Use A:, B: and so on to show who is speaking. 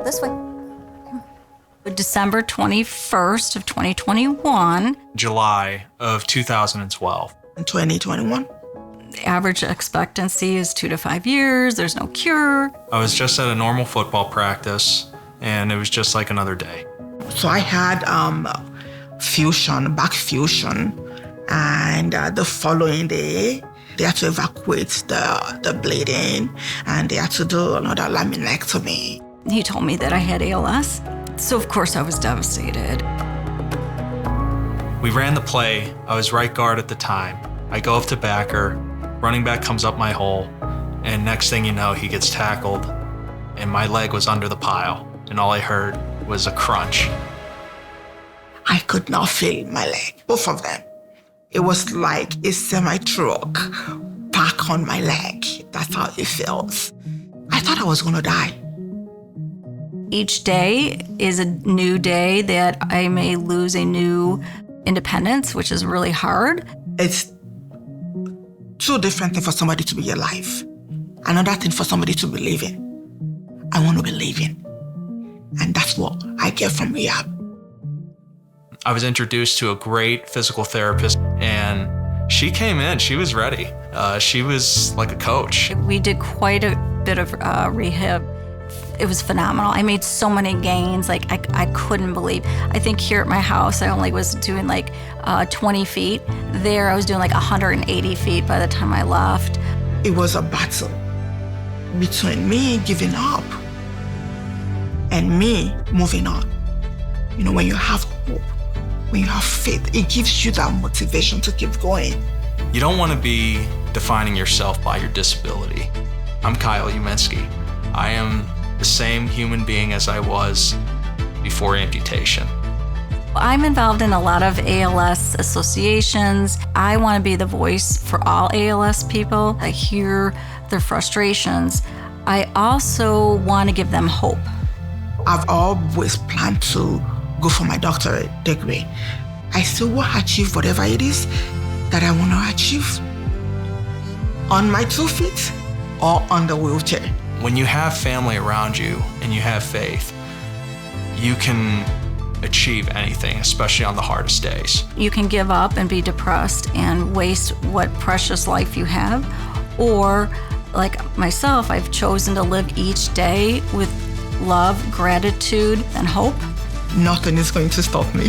A: This way. December 21st of 2021.
B: July of 2012.
C: In 2021.
A: The average expectancy is 2 to 5 years. There's no cure.
B: I was just at a normal football practice, and it was just like another day.
C: So I had back fusion, and the following day, they had to evacuate the bleeding, and they had to do another laminectomy.
A: He told me that I had ALS, so of course I was devastated.
B: We ran the play. I was right guard at the time. I go up to backer, running back comes up my hole, and next thing you know, he gets tackled, and my leg was under the pile, and all I heard was a crunch.
C: I could not feel my leg, both of them. It was like a semi-truck back on my leg. That's how it feels. I thought I was gonna die.
A: Each day is a new day that I may lose a new independence, which is really hard.
C: It's too different thing for somebody to be alive. Another thing for somebody to be living. I want to be living. And that's what I get from rehab.
B: I was introduced to a great physical therapist, and she came in, she was ready. She was like a coach.
A: We did quite a bit of rehab. It was phenomenal. I made so many gains, like I couldn't believe. I think here at my house, I only was doing like 20 feet. There, I was doing like 180 feet by the time I left.
C: It was a battle between me giving up and me moving on. You know, when you have hope, when you have faith, it gives you that motivation to keep going.
B: You don't want to be defining yourself by your disability. I'm Kyle Uminski. I am the same human being as I was before amputation.
A: I'm involved in a lot of ALS associations. I want to be the voice for all ALS people. I hear their frustrations. I also want to give them hope.
C: I've always planned to go for my doctorate degree. I still will achieve whatever it is that I want to achieve on my 2 feet or on the wheelchair.
B: When you have family around you and you have faith, you can achieve anything, especially on the hardest days.
A: You can give up and be depressed and waste what precious life you have, or like myself, I've chosen to live each day with love, gratitude, and hope.
C: Nothing is going to stop me.